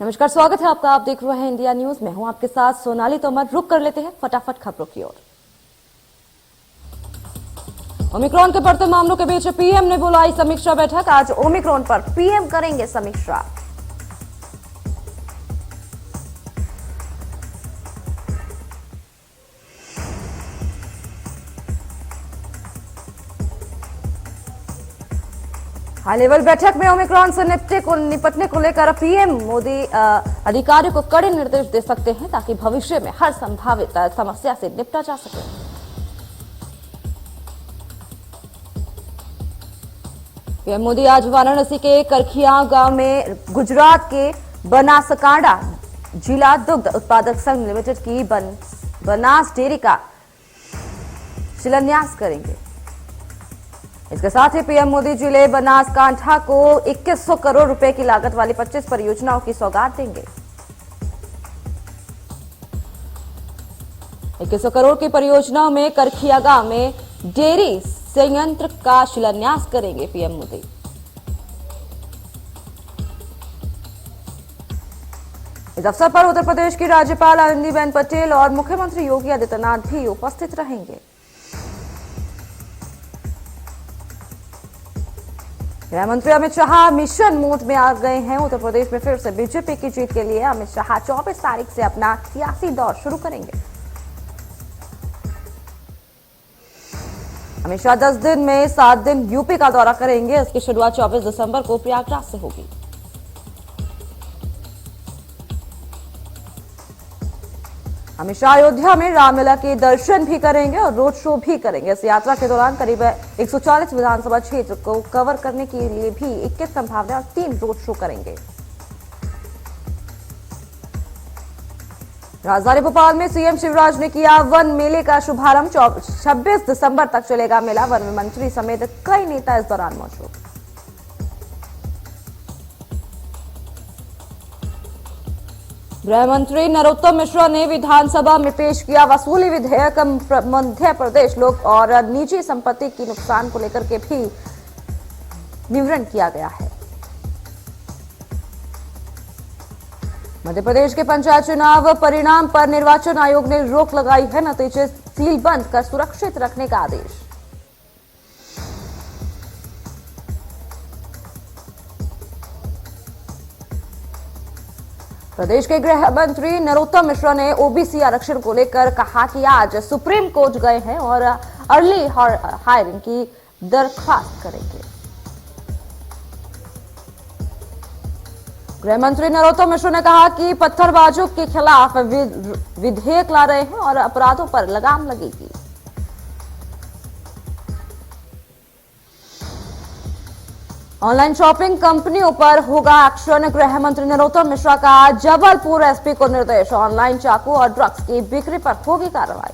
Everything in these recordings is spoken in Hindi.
नमस्कार, स्वागत है आपका। आप देख रहे हैं इंडिया न्यूज। मैं हूं आपके साथ सोनाली तोमर। रुक कर लेते हैं फटाफट खबरों की ओर। ओमिक्रॉन के बढ़ते मामलों के बीच पीएम ने बुलाई समीक्षा बैठक। आज ओमिक्रॉन पर पीएम करेंगे समीक्षा। हाई लेवल बैठक में ओमिक्रॉन से निपटने को लेकर पीएम मोदी अधिकारियों को कड़े निर्देश दे सकते हैं ताकि भविष्य में हर संभावित समस्या से निपटा जा सके। पीएम मोदी आज वाराणसी के करखिया गांव में गुजरात के बनासकांडा जिला दुग्ध उत्पादक संघ लिमिटेड की बनास डेयरी का शिलान्यास करेंगे। इसके साथ ही पीएम मोदी जिले बनासकांठा को 2100 करोड़ रुपए की लागत वाली 25 परियोजनाओं की सौगात देंगे। 2100 करोड़ की परियोजनाओं में करखिया गांव में डेयरी संयंत्र का शिलान्यास करेंगे पीएम मोदी। इस अवसर पर उत्तर प्रदेश की राज्यपाल आनंदीबेन पटेल और मुख्यमंत्री योगी आदित्यनाथ भी उपस्थित रहेंगे। गृह मंत्री अमित शाह मिशन मोड में आ गए हैं। उत्तर प्रदेश में फिर से बीजेपी की जीत के लिए अमित शाह 24 तारीख से अपना सियासी दौर शुरू करेंगे। अमित शाह 10 दिन में 7 दिन यूपी का दौरा करेंगे। इसकी शुरुआत 24 दिसंबर को प्रयागराज से होगी। अमित शाह अयोध्या में रामलला के दर्शन भी करेंगे और रोड शो भी करेंगे। इस यात्रा के दौरान करीब 140 विधानसभा क्षेत्र को कवर करने के लिए भी 21 संभावना और 3 रोड शो करेंगे। राजधानी भोपाल में सीएम शिवराज ने किया वन मेले का शुभारंभ। 26 दिसंबर तक चलेगा मेला। वन मंत्री समेत कई नेता इस दौरान मौजूद। गृह मंत्री नरोत्तम मिश्रा ने विधानसभा में पेश किया वसूली विधेयक। मध्य प्रदेश लोक और निजी संपत्ति की नुकसान को लेकर के भी विवरण किया गया है। मध्य प्रदेश के पंचायत चुनाव परिणाम पर निर्वाचन आयोग ने रोक लगाई है। नतीजे सीलबंद कर सुरक्षित रखने का आदेश। प्रदेश के गृह मंत्री नरोत्तम मिश्रा ने ओबीसी आरक्षण को लेकर कहा कि आज सुप्रीम कोर्ट गए हैं और अर्ली हायरिंग की दरख्वास्त करेंगे। गृह मंत्री नरोत्तम मिश्रा ने कहा कि पत्थरबाजों के खिलाफ विधेयक ला रहे हैं और अपराधों पर लगाम लगेगी। ऑनलाइन शॉपिंग कंपनियों पर होगा एक्शन। गृह मंत्री नरोत्तम मिश्रा का जबलपुर एसपी को निर्देश। ऑनलाइन चाकू और ड्रग्स की बिक्री पर होगी कार्रवाई।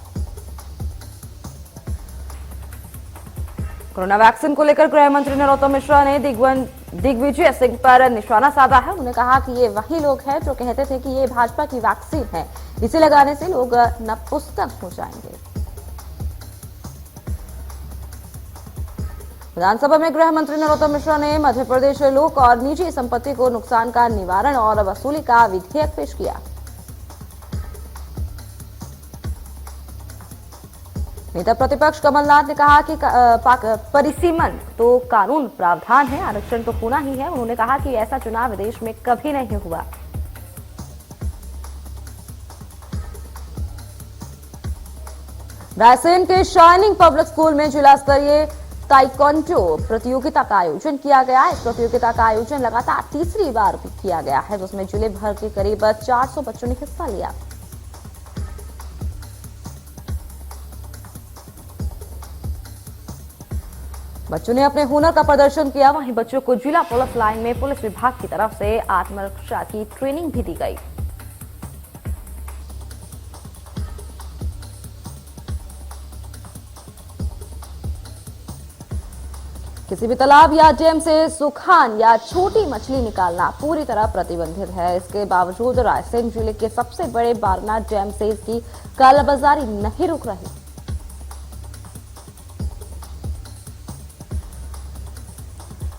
कोरोना वैक्सीन को लेकर गृह मंत्री नरोत्तम मिश्रा ने दिग्विजय सिंह पर निशाना साधा है। उन्होंने कहा कि ये वही लोग हैं जो कहते थे कि ये भाजपा की वैक्सीन है, इसे लगाने से लोग नपुंसक हो जाएंगे। विधानसभा में गृह मंत्री नरोत्तम मिश्रा ने मध्य प्रदेश लोक और निजी संपत्ति को नुकसान का निवारण और वसूली का विधेयक पेश किया। नेता प्रतिपक्ष कमलनाथ ने कहा कि परिसीमन तो कानून प्रावधान है, आरक्षण तो होना ही है। उन्होंने कहा कि ऐसा चुनाव देश में कभी नहीं हुआ। रायसेन के शाइनिंग पब्लिक स्कूल में जिला स्तरीय ताइक्वांडो प्रतियोगिता का आयोजन किया गया। इस प्रतियोगिता का आयोजन लगातार तीसरी बार किया गया है, जिसमें जिले भर के करीब 400 बच्चों ने हिस्सा लिया। बच्चों ने अपने हुनर का प्रदर्शन किया। वहीं बच्चों को जिला पुलिस लाइन में पुलिस विभाग की तरफ से आत्मरक्षा की ट्रेनिंग भी दी गई। किसी भी तालाब या डैम से सुखान या छोटी मछली निकालना पूरी तरह प्रतिबंधित है। इसके बावजूद रायसेन जिले के सबसे बड़े बारनाथ डैम से इसकी कालाबाजारी नहीं रुक रही।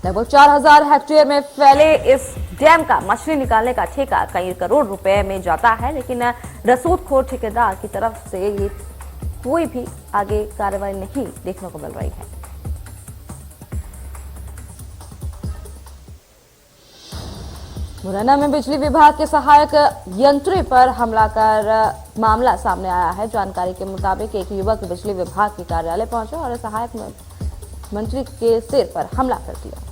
लगभग 4000 हेक्टेयर में फैले इस डैम का मछली निकालने का ठेका कई करोड़ रुपए में जाता है, लेकिन रसूखोर ठेकेदार की तरफ से ये कोई भी आगे कार्रवाई नहीं देखने को मिल रही है। मुरैना में बिजली विभाग के सहायक यंत्री पर हमला कर मामला सामने आया है। जानकारी के मुताबिक एक युवक बिजली विभाग के कार्यालय पहुंचा और सहायक मंत्री के सिर पर हमला कर दिया।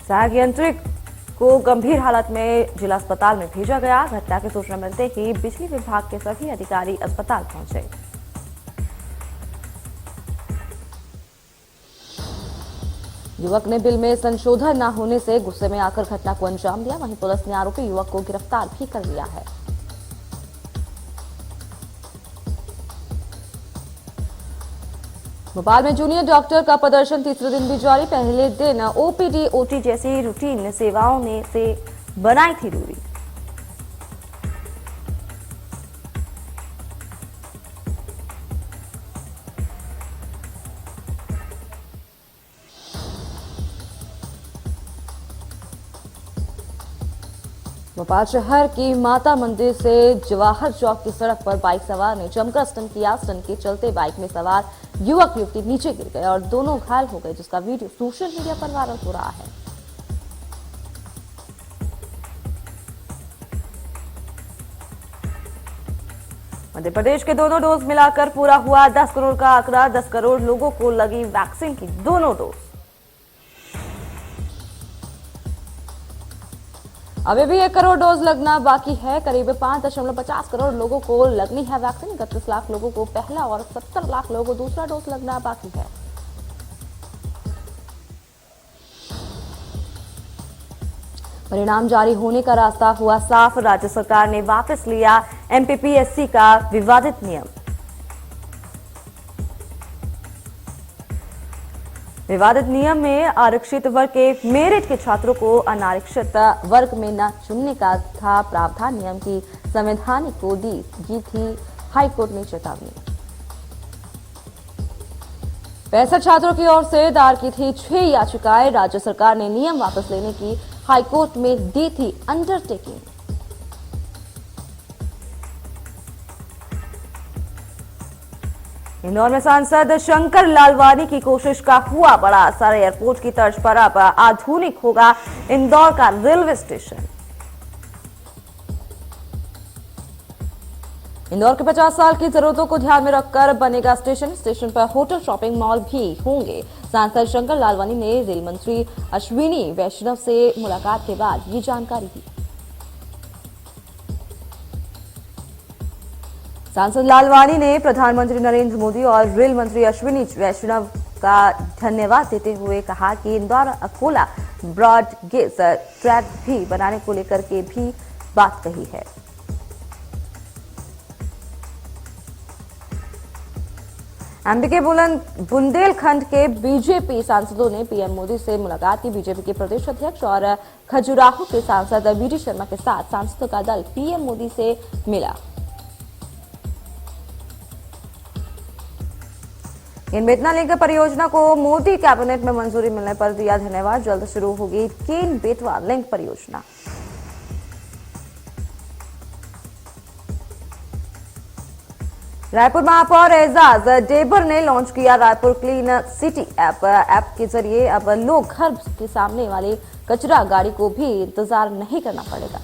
सहायक यंत्री को गंभीर हालत में जिला अस्पताल में भेजा गया। घटना की सूचना मिलते ही बिजली विभाग के सभी अधिकारी अस्पताल पहुंचे। युवक ने बिल में संशोधन न होने से गुस्से में आकर घटना को अंजाम दिया। वहीं पुलिस ने आरोपी युवक को गिरफ्तार भी कर लिया है। भोपाल में जूनियर डॉक्टर का प्रदर्शन तीसरे दिन भी जारी। पहले दिन ओपीडी, ओटी जैसी रूटीन सेवाओं ने से बनाई थी दूरी। भोपाल शहर की माता मंदिर से जवाहर चौक की सड़क पर बाइक सवार ने जमकर स्टंट किया। स्टंट के चलते बाइक में सवार युवक युवती नीचे गिर गए और दोनों घायल हो गए, जिसका वीडियो सोशल मीडिया पर वायरल हो रहा है। मध्य प्रदेश के दोनों डोज मिलाकर पूरा हुआ 10 करोड़ का आंकड़ा। 10 करोड़ लोगों को लगी वैक्सीन की दोनों डोज। अभी भी 1 करोड़ डोज लगना बाकी है। करीब 5.50 करोड़ लोगों को लगनी है वैक्सीन। 31 लाख लोगों को पहला और 70 लाख लोगों को दूसरा डोज लगना बाकी है। परिणाम जारी होने का रास्ता हुआ साफ। राज्य सरकार ने वापस लिया एमपीपीएससी का विवादित नियम। विवादित नियम में आरक्षित वर्ग के मेरिट के छात्रों को अनारक्षित वर्ग में न चुनने का था प्रावधान। नियम की संवैधानिक को दी थी हाईकोर्ट ने चेतावनी। 65 छात्रों की ओर से दायर की थी 6 याचिकाएं। राज्य सरकार ने नियम वापस लेने की हाईकोर्ट में दी थी अंडरटेकिंग। इंदौर में सांसद शंकर लालवानी की कोशिश का हुआ बड़ा असर। एयरपोर्ट की तर्ज पर अब आधुनिक होगा इंदौर का रेलवे स्टेशन। इंदौर के 50 साल की जरूरतों को ध्यान में रखकर बनेगा स्टेशन। स्टेशन पर होटल, शॉपिंग मॉल भी होंगे। सांसद शंकर लालवानी ने रेल मंत्री अश्विनी वैष्णव से मुलाकात के बाद ये जानकारी दी। सांसद लालवानी ने प्रधानमंत्री नरेंद्र मोदी और रेल मंत्री अश्विनी वैष्णव का धन्यवाद देते हुए कहा कि Indore Akola broad gauge track भी बनाने को लेकर के भी बात कही है। एमपी के बुंदेलखंड के बीजेपी सांसदों ने पीएम मोदी से मुलाकात की। बीजेपी के प्रदेश अध्यक्ष और खजुराहो के सांसद बीडी शर्मा के साथ सांसदों का दल पीएम मोदी से मिला। केन बेतवा लिंक परियोजना को मोदी कैबिनेट में मंजूरी मिलने पर दिया धन्यवाद। जल्द शुरू होगी केन बेतवा लिंक परियोजना। रायपुर महापौर एजाज डेबर ने लॉन्च किया Raipur clean city app. App के जरिए अब लोग घर के सामने वाली कचरा गाड़ी को भी इंतजार नहीं करना पड़ेगा।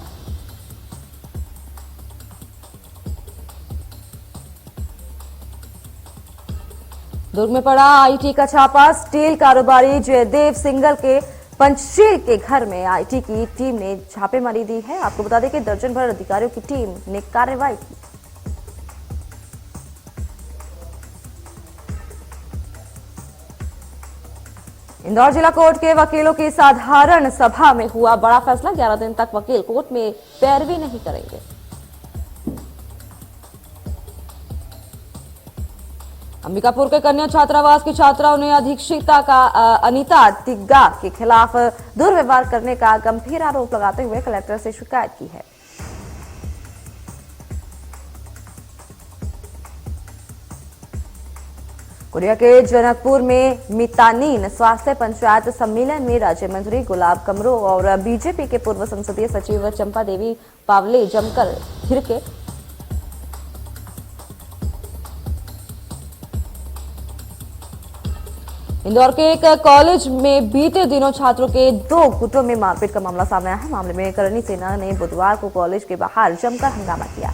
दुर्ग में पड़ा आईटी का छापा। स्टील कारोबारी जयदेव सिंगल के पंचशील के घर में आईटी की टीम ने छापेमारी दी है। आपको बता दें कि दर्जन भर अधिकारियों की टीम ने कार्रवाई की। इंदौर जिला कोर्ट के वकीलों की साधारण सभा में हुआ बड़ा फैसला। 11 दिन तक वकील कोर्ट में पैरवी नहीं करेंगे। अंबिकापुर के कन्या छात्रावास की छात्राओं ने अधीक्षिका का अनीता तिग्गा के खिलाफ दुर्व्यवहार करने का गंभीर आरोप लगाते हुए कलेक्टर से शिकायत की है। कोरिया के जनकपुर में मितानीन स्वास्थ्य पंचायत सम्मेलन में राज्य मंत्री गुलाब कमरो और बीजेपी के पूर्व संसदीय सचिव चंपा देवी पावले जमकर थिरके। इंदौर के एक कॉलेज में बीते दिनों छात्रों के 2 गुटों में मारपीट का मामला सामने आया है। मामले में करणी सेना ने बुधवार को कॉलेज के बाहर जमकर हंगामा किया।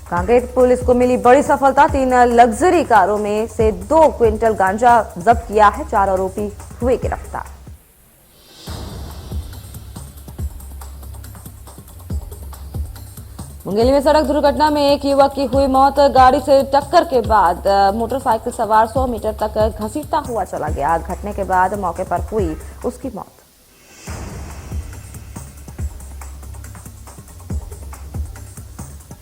कांकेर पुलिस को मिली बड़ी सफलता। 3 लग्जरी कारों में से 2 क्विंटल गांजा जब्त किया है। 4 आरोपी हुए गिरफ्तार। मुंगेली में सड़क दुर्घटना में एक युवक की हुई मौत। गाड़ी से टक्कर के बाद मोटरसाइकिल सवार 100 मीटर तक घसीटता हुआ चला गया। घटने के बाद मौके पर हुई उसकी मौत।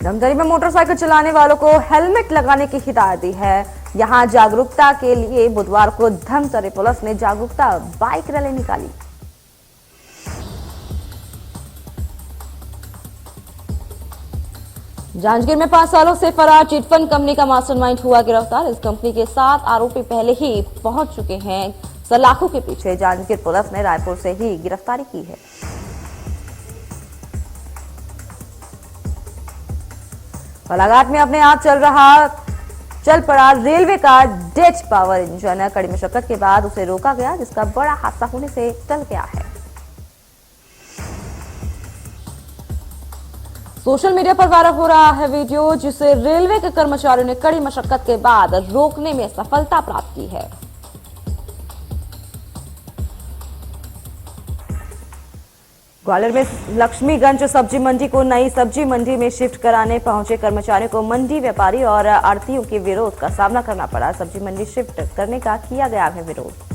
धमतरी में मोटरसाइकिल चलाने वालों को हेलमेट लगाने की हिदायत दी है। यहां जागरूकता के लिए बुधवार को धमतरी पुलिस ने जागरूकता बाइक रैली निकाली। जांजगीर में 5 सालों से फरार चिटफंड कंपनी का मास्टरमाइंड हुआ गिरफ्तार। इस कंपनी के 7 आरोपी पहले ही पहुंच चुके हैं सलाखों के पीछे। जांजगीर पुलिस ने रायपुर से ही गिरफ्तारी की है। बालाघाट में अपने आप चल पड़ा रेलवे का डेच पावर इंजन। कड़ी मशक्कत के बाद उसे रोका गया, जिसका बड़ा हादसा होने से टल गया है। सोशल मीडिया पर वायरल हो रहा है वीडियो, जिसे रेलवे के कर्मचारियों ने कड़ी मशक्कत के बाद रोकने में सफलता प्राप्त की है। ग्वालियर में लक्ष्मीगंज सब्जी मंडी को नई सब्जी मंडी में शिफ्ट कराने पहुंचे कर्मचारियों को मंडी व्यापारी और आढ़तियों के विरोध का सामना करना पड़ा। सब्जी मंडी शिफ्ट करने का किया गया है विरोध।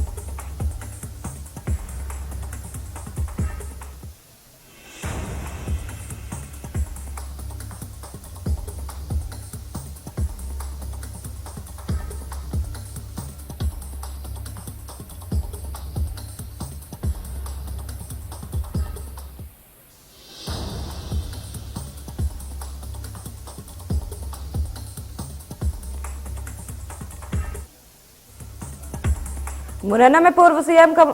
मुरैना में पूर्व सीएम का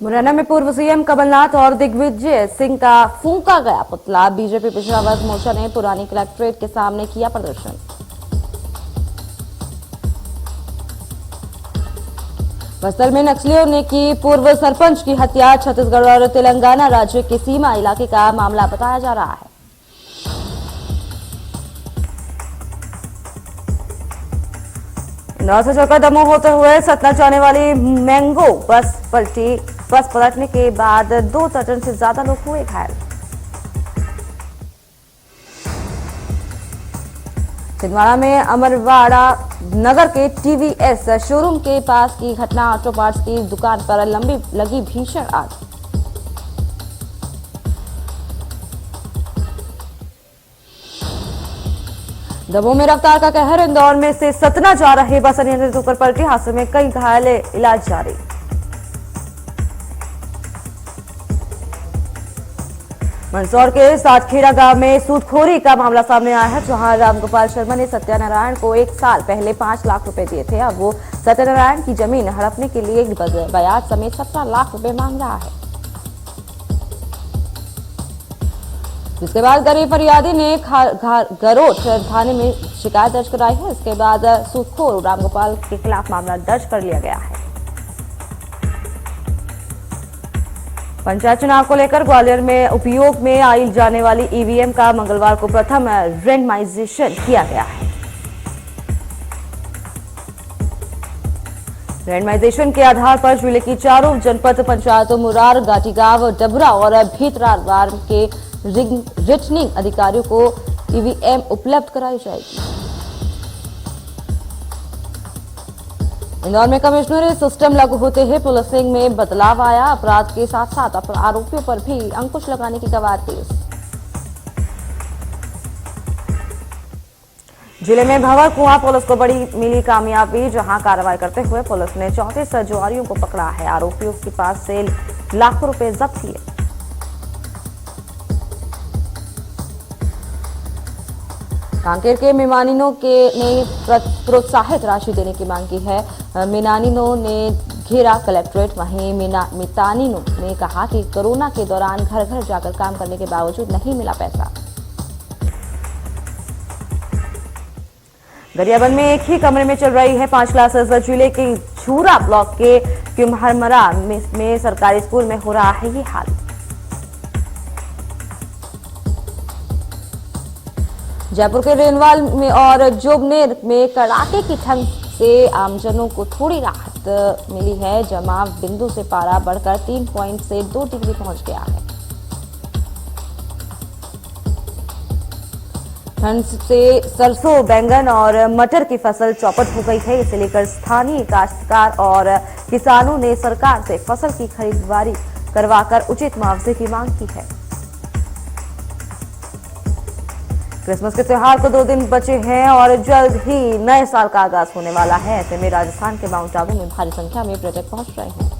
मुरैना में पूर्व सीएम कमलनाथ और दिग्विजय सिंह का फूंका गया पुतला। बीजेपी पिछड़ा वर्ग मोर्चा ने पुरानी कलेक्ट्रेट के सामने किया प्रदर्शन। बस्तर में नक्सलियों ने की पूर्व सरपंच की हत्या। छत्तीसगढ़ और तेलंगाना राज्य के सीमा इलाके का मामला बताया जा रहा है। इंदौर से चौका दमोह होते हुए सतना जाने वाली मैंगो बस पलटी। बस पलटने के बाद 2 दर्जन से ज्यादा लोग हुए घायल। छिंदवाड़ा में अमरवाड़ा नगर के टीवीएस शोरूम के पास की घटना। ऑटो पार्ट्स की दुकान पर लगी भीषण आग। दमोह में रफ्तार का कहर। इंदौर में से सतना जा रहे बस अनियंत्रित होकर पलटी। हादसे में कई घायल, इलाज जारी। मंदसौर के सातखेड़ा गांव में सूदखोरी का मामला सामने आया है, जहां रामगोपाल शर्मा ने सत्यनारायण को 1 साल पहले 5 लाख रुपए दिए थे। अब वो सत्यनारायण की जमीन हड़पने के लिए ब्याज समेत 17 लाख रुपए मांग रहा है। जिसके बाद गरीब फरियादी ने गरोठ थाने में शिकायत दर्ज कराई है। इसके बाद सूदखोर रामगोपाल के खिलाफ मामला दर्ज कर लिया गया है। पंचायत चुनाव को लेकर ग्वालियर में उपयोग में आई जाने वाली ईवीएम का मंगलवार को प्रथम रैंडमाइजेशन किया गया है। रैंडमाइजेशन के आधार पर जिले की 4 जनपद पंचायतों मुरार, गाटीगांव, डबरा और भीतरावार के रिटर्निंग अधिकारियों को ईवीएम उपलब्ध कराई जाएगी। इंदौर में कमिश्नरी सिस्टम लागू होते ही पुलिसिंग में बदलाव आया। अपराध के साथ साथ आरोपियों पर भी अंकुश लगाने की कवायद तेज। जिले में भंवर कुआं पुलिस को बड़ी मिली कामयाबी, जहां कार्रवाई करते हुए पुलिस ने 34 जुआरियों को पकड़ा है। आरोपियों के पास से लाखों रुपए जब्त किए। कांकेर के मीनानिनों ने प्रोत्साहित राशि देने की मांग की है। मीनानिनों ने घेरा कलेक्ट्रेट। वहीं मितानिनों ने कहा कि कोरोना के दौरान घर घर जाकर काम करने के बावजूद नहीं मिला पैसा। गरियाबंद में एक ही कमरे में चल रही है 5 क्लासेस। जिले के झूरा ब्लॉक के कुम्हरमरा में सरकारी स्कूल में हो रहा है ये हाल। जयपुर के रेनवाल में और जोबनेर में कड़ाके की ठंड से आमजनों को थोड़ी राहत मिली है। जमाव बिंदु से पारा बढ़कर 3 पॉइंट से 2 डिग्री पहुंच गया है। ठंड से सरसों, बैंगन और मटर की फसल चौपट हो गई है। इसे लेकर स्थानीय काश्तकार और किसानों ने सरकार से फसल की खरीदारी करवाकर उचित मुआवजे की मांग की है। क्रिसमस के त्योहार को 2 दिन बचे हैं और जल्द ही नए साल का आगाज होने वाला है। ऐसे में राजस्थान के माउंट आबू में भारी संख्या में पर्यटक पहुंच रहे हैं।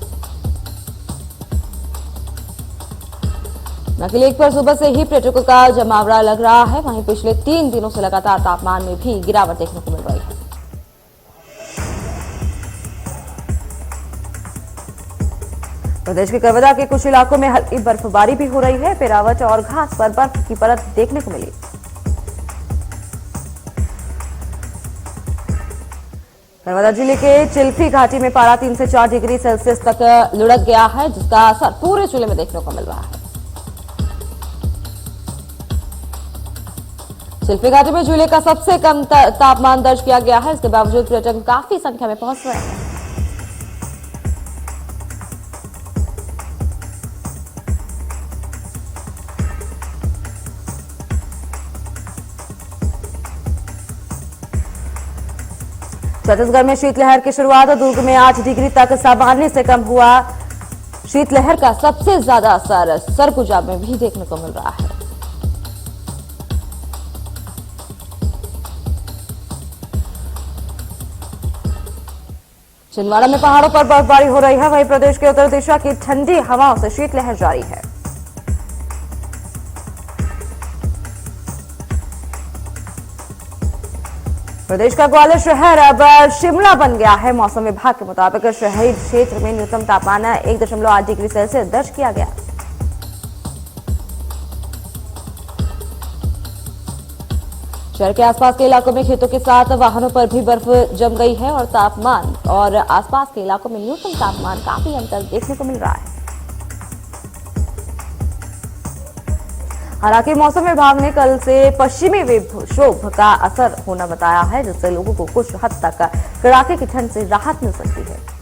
नकली लेक पर सुबह से ही पर्यटकों का जमावड़ा लग रहा है। वहीं पिछले 3 दिनों से लगातार तापमान में भी गिरावट देखने को मिल रही है। प्रदेश के कवर्धा के कुछ इलाकों में हल्की बर्फबारी भी हो रही है। पिरावट और घास पर बर्फ की परत देखने को मिली। नर्मदा जिले के चिल्फी घाटी में पारा 3 से 4 डिग्री सेल्सियस तक लुढ़क गया है, जिसका असर पूरे जिले में देखने को मिल रहा है। चिल्फी घाटी में जिले का सबसे कम तापमान दर्ज किया गया है। इसके बावजूद पर्यटक काफी संख्या में पहुंच रहे हैं। छत्तीसगढ़ में शीतलहर की शुरुआत। दुर्ग में 8 डिग्री तक सामान्य से कम हुआ। शीतलहर का सबसे ज्यादा असर सरगुजा में भी देखने को मिल रहा है। छिंदवाड़ा में पहाड़ों पर बर्फबारी हो रही है। वहीं प्रदेश के उत्तर दिशा की ठंडी हवाओं से शीतलहर जारी है। प्रदेश का ग्वालियर शहर अब शिमला बन गया है। मौसम विभाग के मुताबिक शहरी क्षेत्र में न्यूनतम तापमान 1.8 डिग्री सेल्सियस दर्ज किया गया। शहर के आसपास के इलाकों में खेतों के साथ वाहनों पर भी बर्फ जम गई है और तापमान और आसपास के इलाकों में न्यूनतम तापमान काफी अंतर देखने को मिल रहा है। हालांकि मौसम विभाग ने कल से पश्चिमी विक्षोभ का असर होना बताया है, जिससे लोगों को कुछ हद तक कड़ाके की ठंड से राहत मिल सकती है।